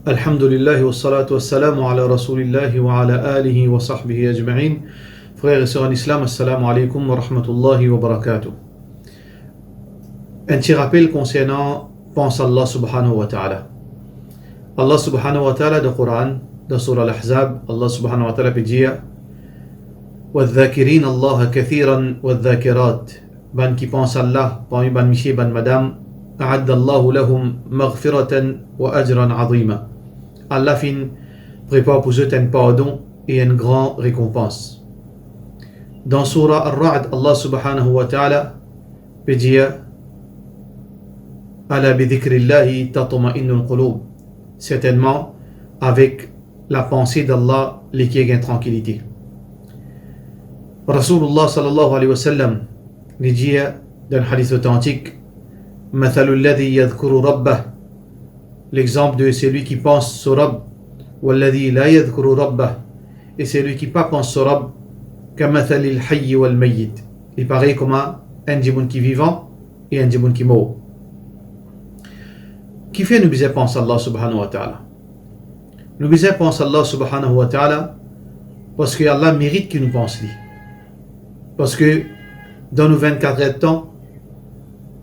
Alhamdulillah wa salatu wa salamu ala rasulillahi wa ala alihi wa sahbihi ajma'in. Frères et sœurs en islam, assalamu alaikum wa rahmatullahi wa barakatuh. Un petit rappel concernant pense Allah subhanahu wa ta'ala. Allah subhanahu wa ta'ala dans le Coran, dans Surah Al-Ahzab, Allah subhanahu wa ta'ala peut dire وَالذَّاكِرِينَ اللَّهَ كَثِيرًا وَالذَّاكِرَاتِ ban qui pense Allah, parmi ban monsieur, ban madame, أَعَدَّ اللَّهُ لَهُمْ مَغْفِرَةً وَأَجْرًا عَظِيمًا. Allah prépare pour eux un pardon et une grande récompense. Dans Surah Ar-Ra'd, Allah subhanahu wa ta'ala peut dire Ala bi dhikrillahi tatma'innul qulub. Certainement, avec la pensée d'Allah, les qui gagnent tranquillité. Rasulullah sallallahu alayhi wa sallam dit dans un hadith authentique Mathalul ladhi yadhkuru rabbah. L'exemple de celui qui pense sur Rabb, walladhi la yadhkuru rabbah, et celui qui pas pense sur Rabb, kamathalil hayy wal mayyit. Il paraît comme un djibun qui est vivant et un djibun qui est mort. Qui fait nous besoin penser Allah subhanahu wa ta'ala? Nous besoin penser Allah subhanahu wa ta'ala parce que Allah mérite qu'il nous pense lui. Parce que dans nos 24 heures de temps,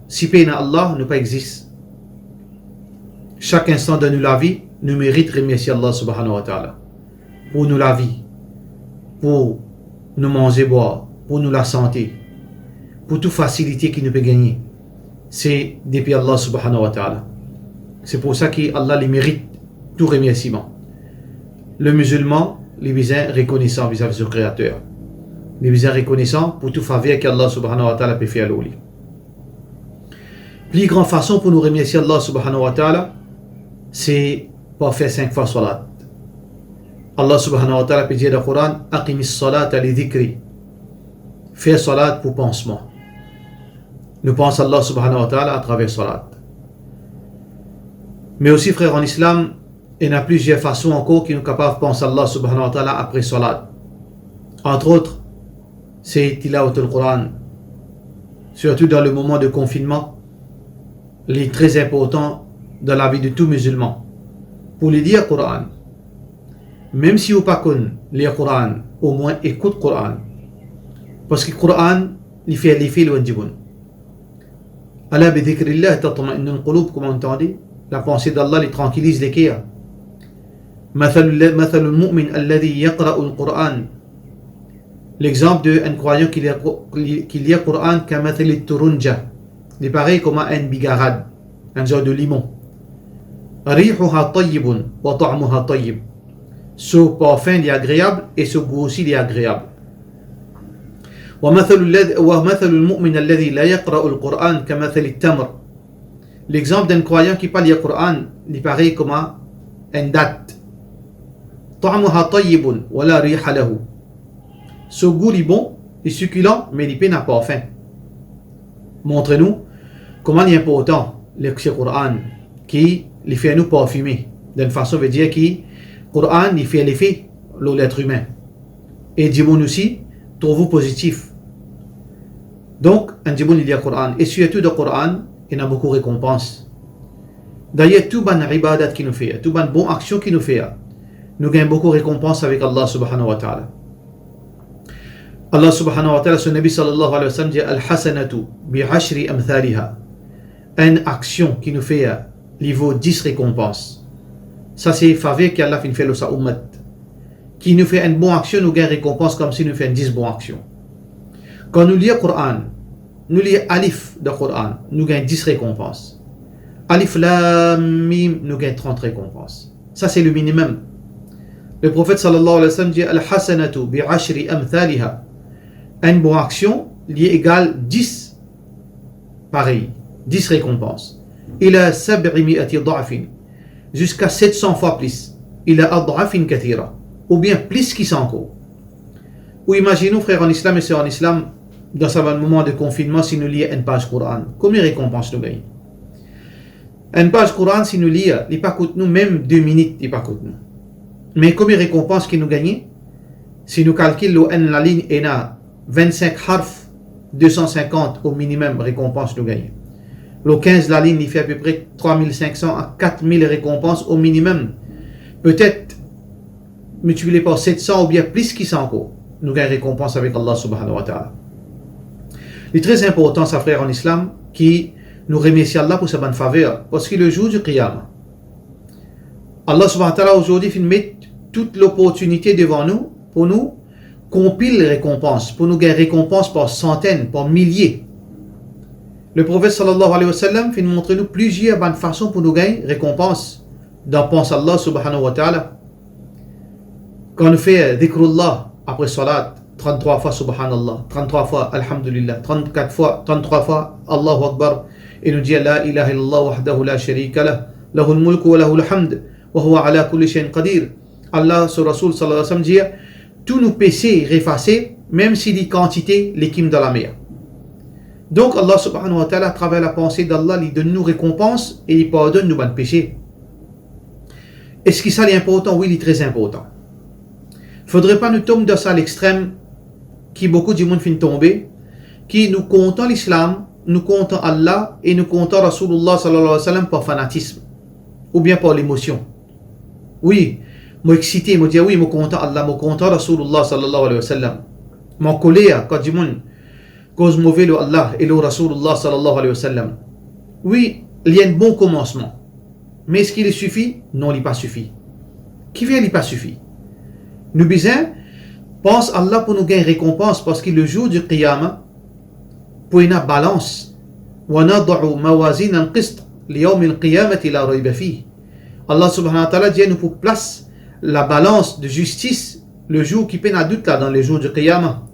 si peine Allah ne pas existe. Chaque instant de la vie, nous mérite remercier Allah subhanahu wa ta'ala. Pour nous la vie, pour nous manger, boire, pour nous la santé, pour toute facilité qu'il nous peut gagner. C'est depuis Allah subhanahu wa ta'ala. C'est pour ça qu'Allah les mérite tout remerciement. Le musulman, les besoin reconnaissant vis-à-vis de son créateur. Les besoin reconnaissant pour tout faveur qu'Allah subhanahu wa ta'ala peut faire à l'oli. Plus grande façon pour nous remercier Allah subhanahu wa ta'ala, c'est pas faire 5 fois salat. Allah subhanahu wa ta'ala peut dire dans le Coran Aqimis salata li dhikri. Faire salat pour pansement. Nous pensons Allah subhanahu wa ta'ala à travers salat. Mais aussi, frères en islam, il y a plusieurs façons encore qui nous capables de penser Allah subhanahu wa ta'ala après salat. Entre autres, c'est tilawat al-Quran. Surtout dans le moment de confinement, il est très important dans la vie de tout musulman. Pour lui dire Coran, même si vous ne pas lire Coran, au moins écoute Coran. Parce que Coran, il fait l'effet le wajibun. Ala bi dhikrillah tatma'innul qulub, comme on entendait, la pensée d'Allah les tranquillise les cœurs. Mathalul mu'min alladhi yaqra'u al-Quran. L'exemple d'un croyant qui lit le Coran kamathali turunja. Il est pareil comme un bigarade, un genre de limon. Rihuha tayyibun wa ta'muha tayyib. Ce parfum est agréable et ce goût aussi est agréable. ومثل المؤمن الذي لا يقرأ القرآن كمثل التمر. L'exemple d'un croyant qui parle le Coran, il paraît comme un date. طعمها طيب ولا ريح له. Ce goût est bon et succulent, mais il n'a pas faim. Montrez-nous comment il est important le Coran qui les fait nous parfumer. D'une façon, veut dire que le Coran il fait l'effet de l'être humain. Et dis-moi aussi, trouvez-vous positif. Donc, un dis-moi il y a le Coran. Et surtout le Coran, il y a beaucoup de récompenses. D'ailleurs, tout bon ibadat qui nous fait, tout bon bonne action qui nous fait, nous gagnons beaucoup de récompenses avec Allah subhanahu wa ta'ala. Allah subhanahu wa ta'ala, son Nabi sallallahu alayhi wa sallam dit Al-Hasanatu bi-ashri amthaliha. Une action qui nous fait il vaut 10 récompenses. Ça, c'est faveur qu'Allah fait le sa ummat. Qui nous fait une bonne action, nous gagne récompense comme si nous fait 10 bonnes actions. Quand nous lisons le Coran, nous lisons Alif de Coran, nous gagnons 10 récompenses. Alif Lam Mim, nous gagnons 30 récompenses. Ça, c'est le minimum. Le prophète sallallahu alayhi wa sallam dit Al-Hasanatu bi-ashri amthaliha. Une bonne action, il est égal 10 pareil, 10 récompenses. Il a 700 ضعف, jusqu'à 700 fois plus. Il a أضعاف كثيرة, ou bien plus qui s'en encore. Ou imaginons, frères en islam et sœurs en islam, dans ce moment de confinement, si nous lisons une page Coran, combien de récompenses nous gagnons? Une page Coran, si nous lisons, il ne coûte nous même 2 minutes, il ne coûte nous. Mais combien de récompenses qui nous gagnons? Si nous calculons la ligne et 25 harf, 250 au minimum récompenses nous gagnons. Le 15 la ligne, il fait à peu près 3500 à 4000 récompenses au minimum peut-être multiplié par 700 ou bien plus qui sont encore, nous gagnons récompense avec Allah subhanahu wa ta'ala. Il est très important, ça frère en islam, qui nous remercie Allah pour sa bonne faveur, parce que le jour du Qiyamah, Allah subhanahu wa ta'ala aujourd'hui il met toute l'opportunité devant nous pour nous compile les récompenses, pour nous gagner récompenses par centaines, par milliers. Le prophète sallallahu alayhi wa sallam fait montrer nous plusieurs bonnes façons pour nous gagner récompenses dans pense Allah subhanahu wa ta'ala. Quand nous fait dhikrullah après salat, 33 fois subhanallah, 33 fois alhamdulillah, 34 fois, 33 fois Allahu Akbar, et nous dit la ilaha illallah wahdahu la sharika lah, lahul mulku wa lahul hamd, wa huwa ala kulli shay'in qadir. Allah sur Rasul sallallahu alayhi wa sallam dit tous nos péchés effacés, même si les quantités l'équiment dans la mer. Donc Allah subhanahu wa ta'ala, à travers la pensée d'Allah, il donne nous récompense et il pardonne nos bons péchés. Est-ce que ça est important? Oui, il est très important. Il ne faudrait pas nous tomber dans ça à l'extrême, qui beaucoup de monde finit tomber, qui nous comptent l'islam, nous comptent Allah et nous comptent Rasulullah sallallahu alayhi wa sallam par fanatisme ou bien par l'émotion. Oui, moi excité, moi dire oui, moi content Allah, moi content Rasulullah sallallahu alayhi wa sallam. Mon colère quand du monde cause mauvais le Allah et le Rasulullah sallallahu alayhi wa sallam. Oui, il y a un bon commencement. Mais est-ce qu'il suffit? Non, il n'est pas suffit. Qui vient, il n'est pas suffit. Nous besoin pense Allah pour nous gagner récompense parce que le jour du Qiyamah pour une balance. وَنَضَعُ مَوَازِينَ الْقِسْطِ لِيَوْمِ الْقِيَامَةِ لَا رَيْبَ فِيهِ. Allah subhanahu wa ta'ala dit nous pour place la balance de justice le jour qui peine à doute là dans les jours du Qiyamah.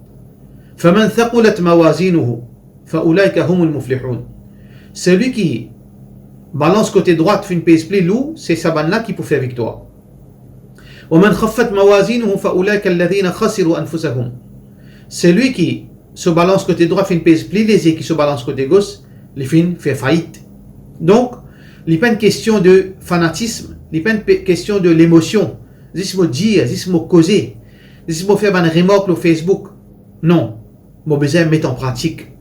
فَمَنْ ثَقُلَتْ مَوَازِينُهُ فَأُولَٰئِكَ هُمُ الْمُفْلِحُونَ. Celui qui balance côté droite fait une pèse plus lourd, c'est sa banne là qui peut faire victoire. وَمَنْ خَفَّتْ مَوَازِينُهُ فَأُولَٰئِكَ الَّذِينَ خَسِرُوا أَنفُسَهُمْ. Celui qui se balance côté droit fait une pèse plus lésée qui se balance côté gauche, les fins fait faillite. Donc, il n'est pas une question de fanatisme, il n'est pas une question de l'émotion. Si je dire, si je causer, si je faire une remarque sur Facebook. Non, je besoin de mettre en pratique.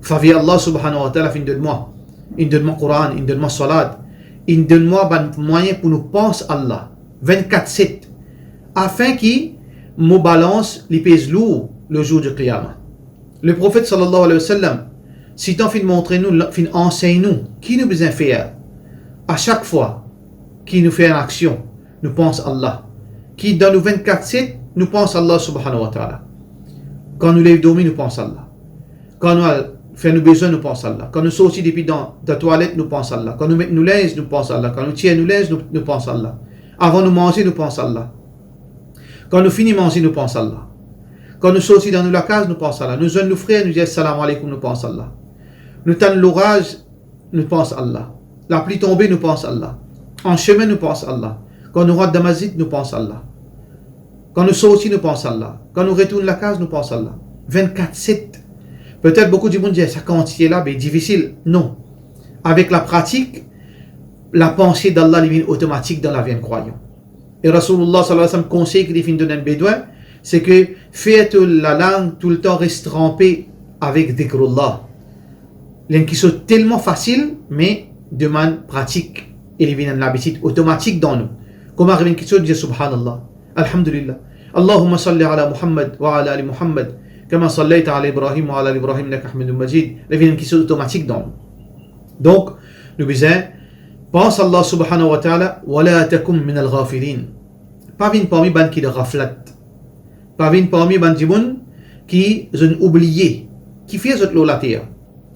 Favir Allah subhanahu wa ta'ala, il donne-moi. Il donne-moi Coran, il donne-moi Salat. Il donne-moi un moyen pour nous penser Allah. 24/7. Afin qu'il me balance les pèses lourds le jour du Qiyamah. Le prophète sallallahu alayhi wa sallam, si tant fin montrer nous, fin enseigne nous, qui nous besoin faire à chaque fois qui nous fait une action, nous pense Allah. Qui dans nous 24/7, nous pense Allah subhanahu wa ta'ala. Quand nous lève dormir, nous pense Allah. Quand nous fait nos besoins, nous pense Allah. Quand nous sortons depuis dans la toilette, nous pense Allah. Quand nous mettons nos linges, nous pense Allah. Quand nous tirons nos linges, nous pense Allah. Avant de manger, nous pense Allah. Quand nous finissons de manger, nous pense Allah. Quand nous sortons dans la case, nous pense Allah. Nous jeunes nos frères, nous disons salam alaikum, nous pense Allah. Nous tendons l'orage, nous pense Allah. La pluie tombée, nous pense Allah. En chemin, nous pense Allah. Quand nous rentrons dans la masjid, nous pense Allah. Quand nous sortons, nous pense Allah. Quand nous retournons la case, nous pense Allah. 24/7. Peut-être beaucoup de monde dit ça quantité là, mais difficile. Non. Avec la pratique, la pensée d'Allah est automatique dans la vie de croyant. Et Rasulullah sallallahu alayhi wa sallam conseille qu'il finit donner un bédouin, c'est que faites la langue tout le temps reste trempée avec dhikrullah. L'un qui sont tellement facile, mais demande pratique. Il y a une habitude automatique dans nous. Comme arrive une question de dire subhanallah, alhamdulillah, Allahumma salli ala Muhammad wa ala ali Muhammad, kama sallaita ala Ibrahim wa ala ali Ibrahim innaka Hamidum Majid. Il y a une question automatique dans nous. Donc, nous besoin pense Allah subhanahu wa ta'ala wa la takum min al-ghafilin. Pas vin parmi ban qui de raflat. Pas vin parmi ban dimoun qui ont oublié, qui fait cette la terre.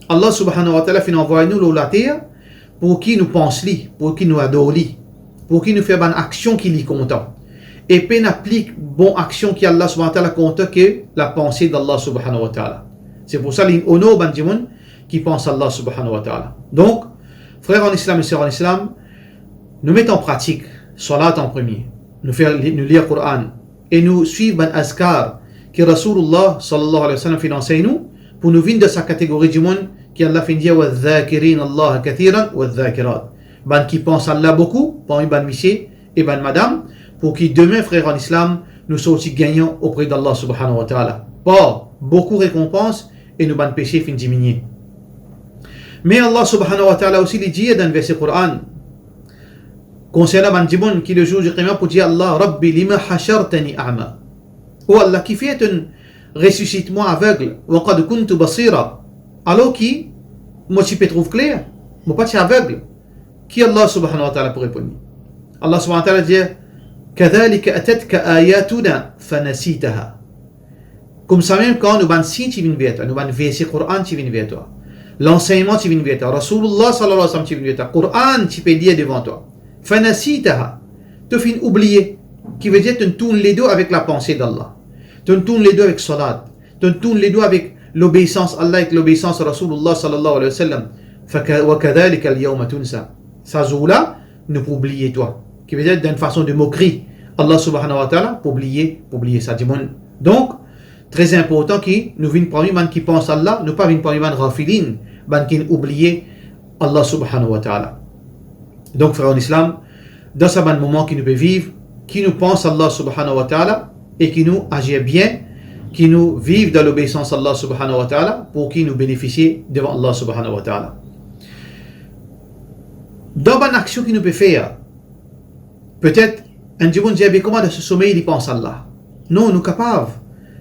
Allah subhanahu wa ta'ala fait envoyer nous la terre pour qui nous pense li, pour qui nous adore li, pour qui nous fait bonne action qui lui content. Et puis n'applique bonne action qui Allah subhanahu wa ta'ala content que la pensée d'Allah subhanahu wa ta'ala. C'est pour ça qu'il honore ban dimoun qui pense Allah subhanahu wa ta'ala. Donc, frères en islam et sœurs en islam, nous mettons en pratique salat en premier, nous lire le Coran et nous suivre un azkar que Rasulullah sallallahu alayhi wa sallam fait enseigner nous pour nous venir de sa catégorie du monde qui Allah fait dire wa dhakirin Allah kathiran wa dhakirat. Ban qui pense Allah beaucoup, parmi ban monsieur et ban madame, pour qui demain, frères en islam, nous soyons aussi gagnants auprès d'Allah subhanahu wa ta'ala. Pas beaucoup récompenses et nos ban péchés fin diminuer. Mais Allah subhanahu wa ta'ala aussi dit dans le verset Coran, Concernant Bandimoun qui le jour du Qiyamah pour dire Allah, Rabbi lima hashartani a'ma. Oh Allah, qui fait un ressuscite-moi aveugle, wa qad kuntu basira. Alors qui, moi tu peux trouver clair, moi pas tu aveugle. Qui Allah subhanahu wa ta'ala pour répondre? Allah subhanahu wa ta'ala dit, كذلك أتتك آياتنا فنسيتها. Comme ça même quand nous ban si tu viens vers toi, nous ban verset Coran tu viens vers toi. L'enseignement tu viens vers toi. Rasulullah sallallahu alayhi wa sallam tu viens vers toi. Coran tu peux lire devant toi. فنسيتها. Tu finis oublier. Qui veut dire tu tournes les dos avec la pensée d'Allah. Tu tournes les dos avec salat. Tu tournes les dos avec l'obéissance à Allah et l'obéissance à Rasulullah sallallahu alayhi wa sallam. وكذلك اليوم تنسى. Ça jour-là, ne pas oublier toi. Qui veut dire d'une façon de moquerie. Allah subhanahu wa ta'ala, pour oublier ça. Donc, très important qui nous viennent parmi man qui pense à Allah, nous pas viennent parmi man rafilin, man qui oublier Allah subhanahu wa ta'ala. Donc, frère en islam, dans ce moment qui nous peut vivre, qui nous pense à Allah subhanahu wa ta'ala et qui nous agit bien, qui nous vivent dans l'obéissance à Allah subhanahu wa ta'ala pour qui nous bénéficier devant Allah subhanahu wa ta'ala. Dans une action qui nous peut faire, peut-être, un Dieu dit, comment dans ce sommeil, il pense à Allah. Non, nous sommes capables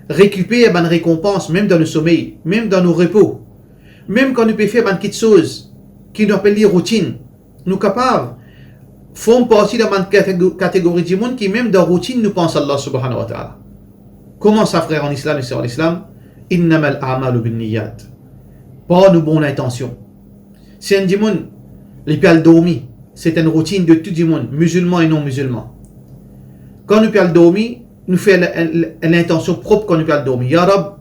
de récupérer une récompense, même dans le sommeil, même dans nos repos. Même quand nous pouvons faire une petite chose qui nous appelle routine, nous sommes capables de faire partie de la catégorie du monde qui, même dans la routine, nous pense à Allah subhanahu wa ta'ala. Comment ça, frère en islam et sœur en islam? Innamal a'malu bin niyat. Pas nos bonnes intentions. Si un démon, les pieds dormir, c'est une routine de tout le monde, musulmans et non musulmans. Quand nous pieds dormir, nous faisons l'intention propre quand nous pieds dormir. Ya Rab,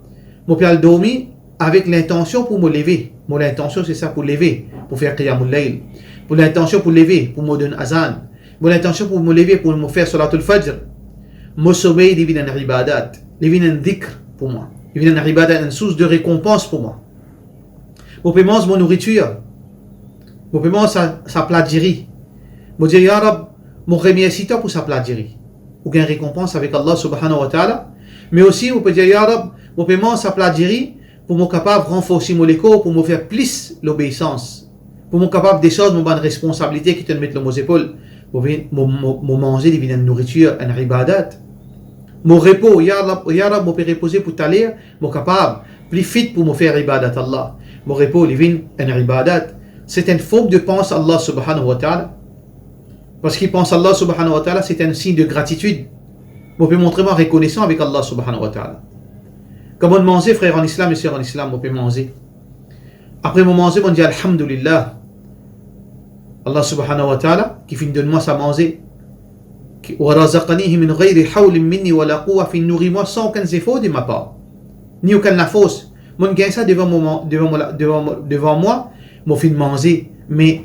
nous pieds dormir avec l'intention pour me lever. Mon intention c'est ça pour lever, pour faire qiyamul layl. Pour l'intention pour lever, pour me donner azan. Mon intention pour me lever, pour me faire salatul fajr. Mon sommeil devient un ibadat, devient un dhikr pour moi. Devient un ibadat, une source de récompense pour moi. Mon paiement, c'est mon nourriture. Mon paiement, sa plagirie. Mon dire, Ya Rab, mon remercie pour sa plagirie. Ou gain récompense avec Allah subhanahu wa ta'ala. Mais aussi, on peut dire, Ya Rab, mon paiement, sa plagirie pour me capable de renforcer mon écho, pour me faire plus l'obéissance. Pour me capable des choses, mon bonne responsabilité qui te mettent dans mes épaules. Mon manger devient une nourriture, un ibadat. Mon repos, Ya Rab, mon peut reposer pour t'aller, mon capable, plus fit pour me faire ibadat Allah. Mon repos devient un ibadat. C'est une forme de pense à Allah subhanahu wa ta'ala. Parce qu'il pense à Allah subhanahu wa ta'ala, c'est un signe de gratitude. On peut montrer ma reconnaissance avec Allah subhanahu wa ta'ala. Comment manger, frère en islam et sœur en islam, on peut manger. Après mon manger, on dit Alhamdulillah. Allah subhanahu wa ta'ala, qui finit de moi ça manger. وَرَزَقَنِيهِ مِنْ غَيْرِ حَوْلٍ مِنِّي وَلَا قُوَّةٍ في nourrit-moi sans aucun effort de ma part. Ni aucun la fausse. Mon gain ça devant moi, mon fin de manger. Mais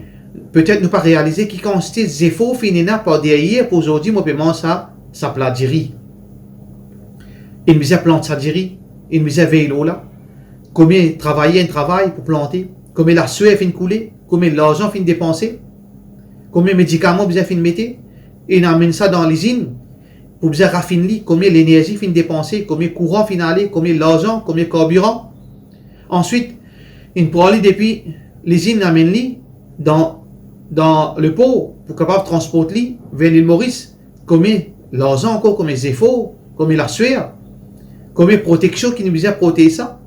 peut-être ne pas réaliser qui consiste des efforts finina par derrière pour aujourd'hui, mon paiement ça plat de riz. Il me dit plante ça de riz. Il me dit veille l'eau là. Combien travailler un travail pour planter. Combien la sueur fin de couler. Combien l'argent fin de dépenser. Combien de médicaments vous avez fin de mettre. Et on amène ça dans l'usine pour bien raffiner combien l'énergie fin dépenser, combien courant fin aller, combien l'argent, combien carburant. Ensuite, il peut aller depuis l'usine amène dans le port pour capable de transporter vers l'île Maurice, combien l'argent encore, combien les efforts, combien la sueur, combien de protection qui nous a protéger ça,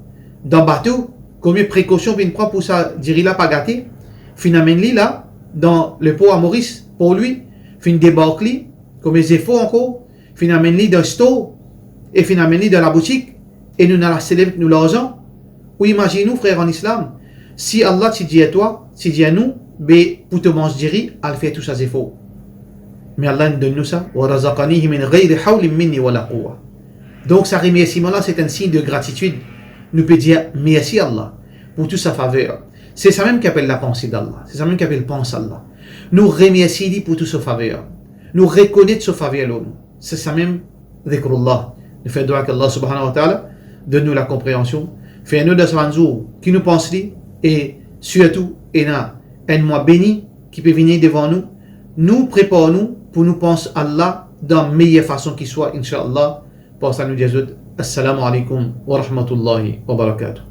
dans le bateau, combien de précautions qu'il prend pour ça, dire là pas gâté, fin amène là dans le port à Maurice pour lui. Fin débarque li, comme les efforts encore, fin amène li dans le store, et fin amène li dans la boutique, et nous n'allons célébrer nous l'argent. Ou imaginez-nous, frère en islam, si Allah te dit à toi, te dit à nous, pour te manger riz, elle fait tous ces efforts. Mais Allah nous donne nous ça. Donc, ce remerciement-là, c'est un signe de gratitude. Nous pouvons dire merci à Allah pour toute sa faveur. C'est ça même qu'appelle la pensée d'Allah. C'est ça même qu'appelle pense Allah. Nous remercions pour tout ce faveur. Nous reconnaissons ce faveur. C'est ça même, dhikrullah. Nous faisons doigt qu'Allah subhanahu wa ta'ala donne-nous la compréhension. Fais-nous de ce jour qui nous pense et surtout, un mois béni qui peut venir devant nous. Nous préparons-nous pour nous penser Allah dans la meilleure façon qui soit, Inch'Allah. Pour ça, nous disons Assalamu alaikum wa rahmatullahi wa barakatuh.